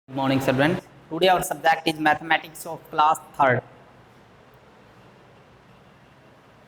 Good morning, children. Today our subject is mathematics of class 3rd.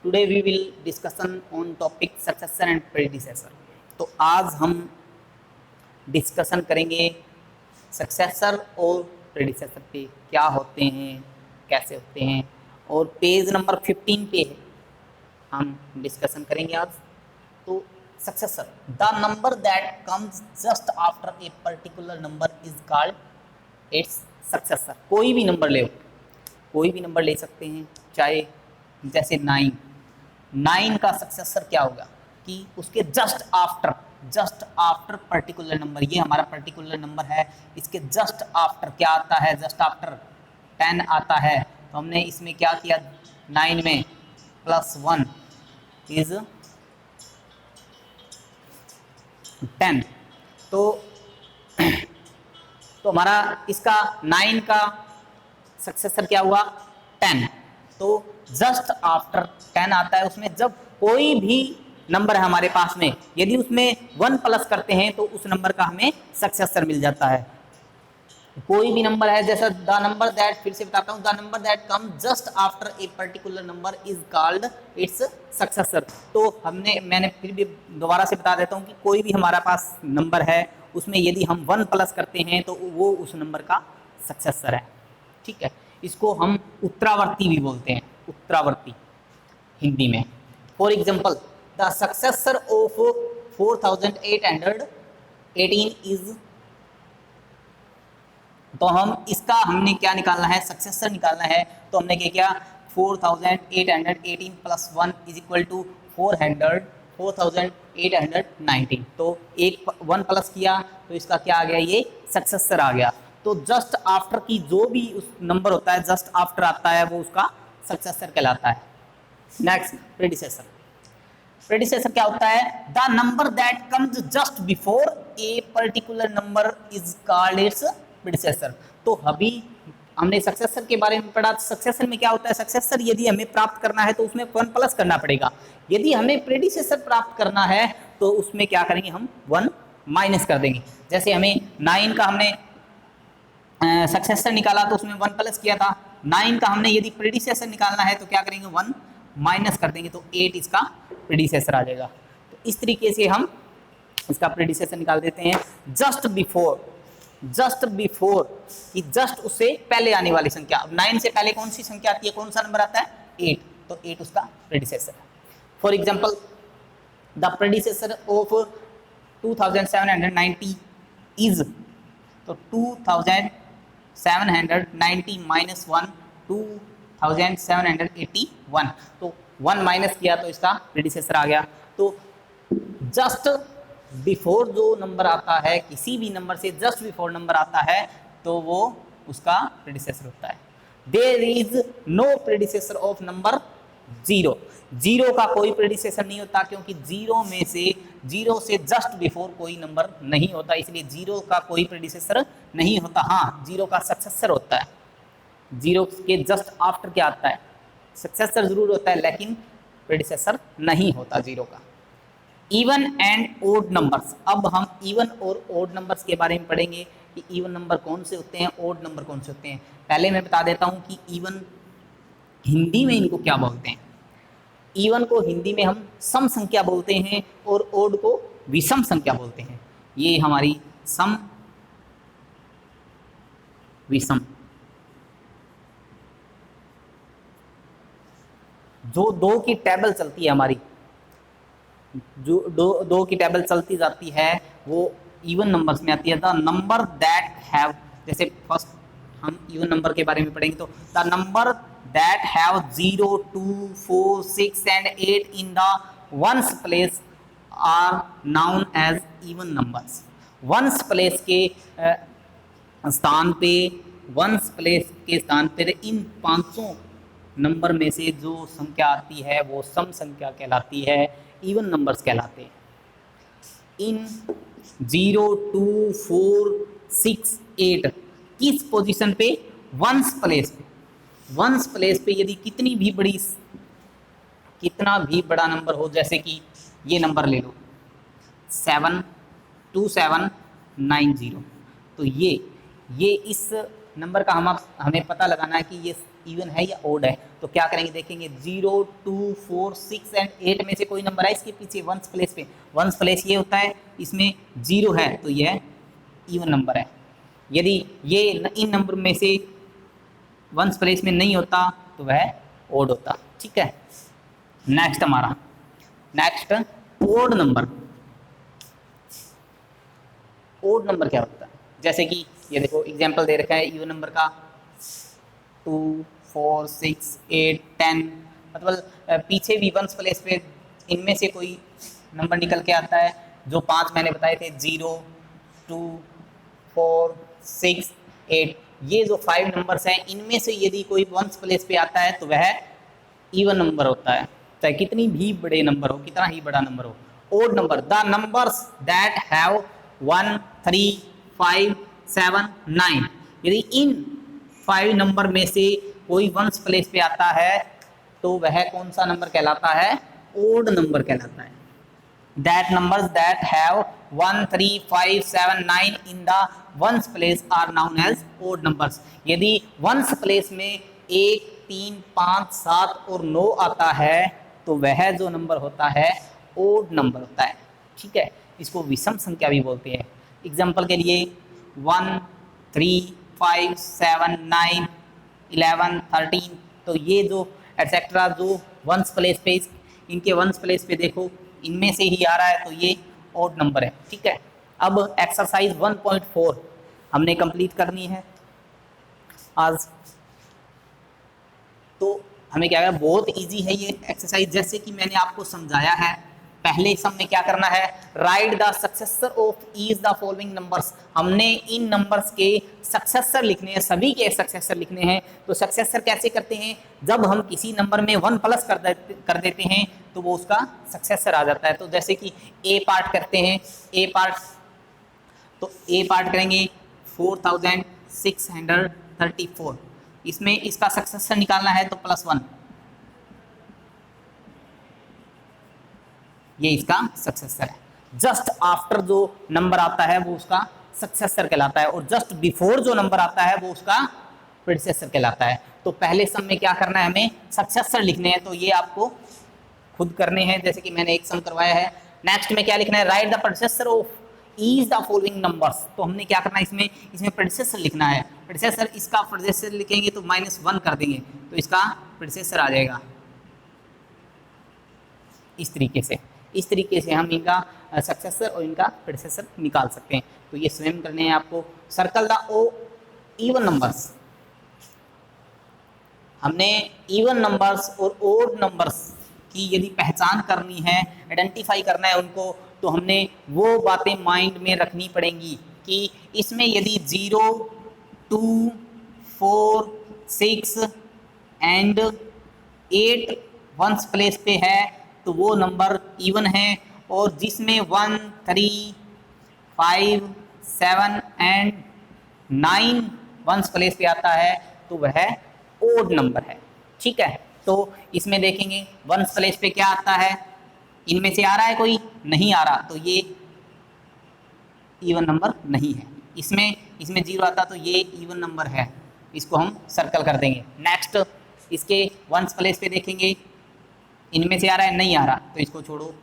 Today we will discussion on topic successor and predecessor. तो आज हम discussion करेंगे successor और predecessor पे क्या होते हैं, कैसे होते हैं, और पेज नंबर 15 पे हम डिस्कशन करेंगे आज। तो successor, the number that comes just after a particular number is called its successor. कोई भी नंबर ले, कोई भी नंबर ले सकते हैं, चाहे जैसे 9 का सक्सेसर क्या होगा कि उसके जस्ट आफ्टर पर्टिकुलर नंबर, ये हमारा पर्टिकुलर नंबर है, इसके जस्ट आफ्टर क्या आता है, जस्ट आफ्टर 10 आता है। तो हमने इसमें क्या किया, 9 में +1 इज 10। तो हमारा इसका 9 का सक्सेसर क्या हुआ, 10। तो जस्ट आफ्टर 10 आता है, उसमें जब कोई भी नंबर है हमारे पास में, यदि उसमें 1 प्लस करते हैं तो उस नंबर का हमें सक्सेसर मिल जाता है। कोई भी नंबर है, जैसा द नंबर दैट, फिर से बताता हूँ, the number that come just after a particular number is called its successor. तो मैंने फिर भी दोबारा से बता देता हूँ कि कोई भी हमारा पास नंबर है, उसमें यदि हम 1 प्लस करते हैं तो वो उस नंबर का सक्सेसर है। ठीक है, इसको हम उत्तरावर्ती भी बोलते हैं, उत्तरावर्ती हिंदी में। For example, the successor of 4818 is, तो हम इसका हमने क्या निकालना है, सक्सेसर निकालना है। तो हमने क्या किया, 4818 + 1 इज इक्वल टू 4819। तो एक 1 प्लस किया तो इसका क्या आ गया, ये सक्सेसर आ गया। तो जस्ट आफ्टर की जो भी उस नंबर होता है, जस्ट आफ्टर आता है, वो उसका सक्सेसर कहलाता है। Next, predecessor. प्रेडिसेसर क्या होता है, the number that comes just before a particular number is called its predecessor. तो अभी हमने सक्सेसर के बारे में पढ़ा। सक्सेसर में क्या होता है, सक्सेसर यदि हमें प्राप्त करना है तो उसमें 1 प्लस करना पड़ेगा। यदि हमें प्रेडिसेसर प्राप्त करना है तो उसमें क्या करेंगे, हम 1 माइनस कर देंगे। जैसे हमें 9 का हमने सक्सेसर निकाला तो उसमें 1 प्लस किया था, 9 का हमने यदि प्रेडिसेसर निकालना है तो क्या करेंगे, 1 माइनस कर देंगे, तो 8 इसका प्रेडिसेसर आ जाएगा। तो इस तरीके से हम इसका प्रेडिसेसर निकाल देते हैं। जस्ट बिफोर कि जस्ट उससे पहले आने वाली संख्या। अब 9 से पहले कौन सी संख्या आती है, कौन सा नंबर आता है, 8। तो 8 उसका प्रेडिसेसर है। For example, the predecessor of 2790 is, तो 2790 माइनस 1 2781। तो 1 माइनस किया तो इसका प्रेडिसेसर आ गया। तो जस्ट बिफोर जो नंबर आता है, किसी भी नंबर से जस्ट बिफोर नंबर आता है तो वो उसका प्रेडिसेसर होता है। There is no predecessor of number 0। 0 का कोई प्रेडिसेसर नहीं होता, क्योंकि 0 से जस्ट बिफोर कोई नंबर नहीं होता, इसलिए 0 का कोई प्रेडिसेसर नहीं होता। हाँ, 0 का सक्सेसर होता है। 0 के जस्ट आफ्टर क्या आता है, सक्सेसर जरूर होता है, लेकिन प्रेडिसेसर नहीं होता 0 का। Even and odd numbers. अब हम इवन और ओड नंबर्स के बारे में पढ़ेंगे कि इवन नंबर कौन से होते हैं, ओड नंबर कौन से होते हैं। पहले मैं बता देता हूं कि इवन हिंदी में इनको क्या बोलते हैं। इवन को हिंदी में हम सम संख्या बोलते हैं और ओड को विषम संख्या बोलते हैं। ये हमारी सम विषम, जो 2 की टेबल चलती है हमारी, जो दो की टेबल चलती जाती है, वो इवन नंबर्स में आती है। द नंबर दैट हैव, जैसे फर्स्ट हम इवन नंबर के बारे में पढ़ेंगे, तो the number that have 0 2 4 6 and 8 in the ones place are known as even numbers. Ones place के स्थान पे इन 500 नंबर में से जो संख्या आती है वो सम संख्या कहलाती है, इवन नंबर्स कहलाते हैं। इन 0 2 4 6 8 किस पोजीशन पे, वंस प्लेस पे यदि कितना भी बड़ा नंबर हो, जैसे कि ये नंबर ले लो 72790, तो ये ये इस नंबर का हमें पता लगाना है कि ये इवन है या ओड है। तो क्या करेंगे, देखेंगे 0, 2, 4, 6 एंड 8 में से कोई नंबर है इसके पीछे वंस प्लेस पे, वंस प्लेस ये होता है, इसमें 0 है तो यह इवन नंबर है। यदि ये इन नंबर में से वंस प्लेस में नहीं होता तो वह ओड होता। ठीक है, नेक्स्ट हमारा next odd number. Odd number क्या होता है, जैसे कि ये देखो एग्जांपल दे रखा है इवन नंबर का 2, 4, 6, 8, 10, मतलब पीछे भी वंस प्लेस पे इनमें से कोई नंबर निकल के आता है। जो 5 मैंने बताए थे 0, 2, 4, 6, 8, ये जो 5 नंबर्स हैं इनमें से यदि कोई वंस प्लेस पे आता है तो वह इवन नंबर होता है, चाहे कितनी भी बड़े नंबर हो, कितना ही बड़ा नंबर हो। Odd number, the numbers that have 1, 3, 5, 7, 9, यदि इन 5 नंबर में से कोई वंस प्लेस पे आता है तो वह कौन सा नंबर कहलाता है, ओड नंबर कहलाता है। That numbers that have 1, 3, 5, 7, 9 in the ones place are known as odd numbers. यदि वंस प्लेस में 1, 3, 5, 7 और 9 आता है तो वह जो नंबर होता है ओड नंबर होता है। ठीक है, इसको विषम संख्या भी बोलते हैं। एग्जाम्पल के लिए 1, 3, 5, 7, 9, 11, 13, तो ये जो एटसेट्रा जो वंस प्लेस पे, इनके वंस प्लेस पे देखो इनमें से ही आ रहा है तो ये ओड नंबर है। ठीक है, अब एक्सरसाइज 1.4 हमने कंप्लीट करनी है आज। तो हमें क्या करना, बहुत इजी है ये एक्सरसाइज, जैसे कि मैंने आपको समझाया है। पहले सम में क्या करना है, right the successor of each the following numbers. हमने इन नंबर्स के सक्सेसर लिखने हैं, सभी के सक्सेसर लिखने हैं। तो सक्सेसर कैसे करते हैं, जब हम किसी नंबर में 1 प्लस कर देते हैं तो वो उसका सक्सेसर आ जाता है। तो जैसे कि ए पार्ट करते हैं, ए पार्ट, तो ए पार्ट करेंगे 4634, इसमें इसका सक्सेसर निकालना है तो +1, ये इसका सक्सेसर है। जस्ट आफ्टर जो नंबर आता है वो उसका सक्सेसर कहलाता है, और जस्ट बिफोर जो नंबर आता है वो उसका प्रीडिसेसर कहलाता है। तो पहले सम में क्या करना है, हमें सक्सेसर लिखने हैं, तो ये आपको खुद करने हैं, जैसे कि मैंने एक सम करवाया है। नेक्स्ट में क्या लिखना है, right the predecessor of each the following numbers. तो हमने क्या करना है, इसमें प्रीडिसेसर लिखना है। प्रीडिसेसर, इसका प्रीडिसेसर लिखेंगे तो -1 कर देंगे तो इसका प्रीडिसेसर आ जाएगा। इस तरीके से हम इनका सक्सेसर और इनका प्रीडिसेसर निकाल सकते हैं। तो ये स्वयं करने हैं आपको। सर्कल द इवन नंबर्स, हमने इवन नंबर्स और ओड नंबर्स की यदि पहचान करनी है, आइडेंटिफाई करना है उनको, तो हमने वो बातें माइंड में रखनी पड़ेंगी कि इसमें यदि 0, 2, 4, 6 एंड 8 वंस प्लेस पे है तो वो नंबर इवन है, और जिसमें 1, 3, 5, 7 एंड 9 वंस प्लेस पे आता है तो वह ओड नंबर है। ठीक है, तो इसमें देखेंगे वंस प्लेस पे क्या आता है, इनमें से आ रहा है कोई, नहीं आ रहा, तो ये इवन नंबर नहीं है। इसमें 0 आता तो ये इवन नंबर है, इसको हम सर्कल कर देंगे। नेक्स्ट इसके वंस प्लेस पे देखेंगे, इनमें से आ रहा है, नहीं आ रहा, तो इसको छोड़ो।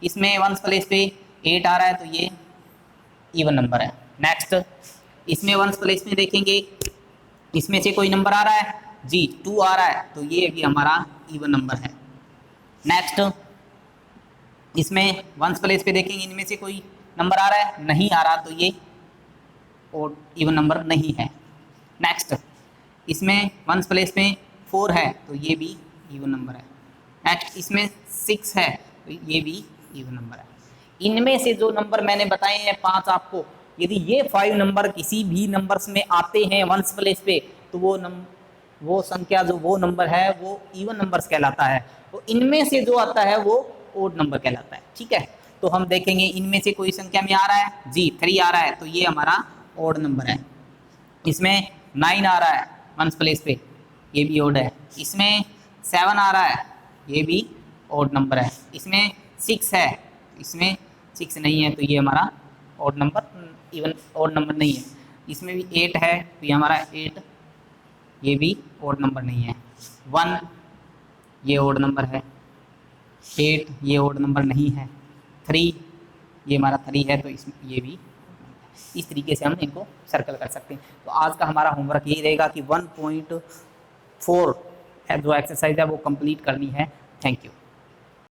इसमें वंस प्लेस पे 8 आ रहा है तो ये इवन नंबर है। नेक्स्ट इसमें वंस प्लेस में देखेंगे, इसमें से कोई नंबर आ रहा है जी, 2 आ रहा है तो ये भी हमारा इवन नंबर है। नेक्स्ट इसमें वंस प्लेस पे देखेंगे, इनमें से कोई नंबर आ रहा है, नहीं आ रहा, तो ये और इवन नंबर नहीं है। नेक्स्ट इसमें वंस प्लेस में 4 है तो ये भी इवन नंबर है। नेक्स्ट इसमें 6 है तो ये भी इवन नंबर है। इनमें से जो नंबर मैंने बताए हैं 5 आपको, यदि ये 5 नंबर किसी भी नंबर्स में आते हैं वंस प्लेस पे तो वो संख्या जो वो नंबर है वो इवन नंबर्स कहलाता है। तो इनमें से जो आता है वो ओड नंबर कहलाता है। ठीक है, तो हम देखेंगे इनमें से कोई संख्या में आ रहा है जी, 3 आ रहा है तो ये हमारा ओड नंबर है। इसमें 9 आ रहा है वंस प्लेस पे, ये भी ओड है। इसमें 7 आ रहा है, ये भी ओड नंबर है। इसमें 6 है, इसमें 6 नहीं है तो ये हमारा odd number, even odd number नहीं है। इसमें भी 8 है, तो ये हमारा 8, ये भी ओड नंबर नहीं है। 1 ये ओड नंबर है, 8 ये ओड नंबर नहीं है, 3 ये हमारा 3 है, तो इसमें ये भी इस तरीके से हम इनको सर्कल कर सकते हैं। तो आज का हमारा होमवर्क यही रहेगा कि 1.4 जो एक्सरसाइज है वो कंप्लीट करनी है। Thank you.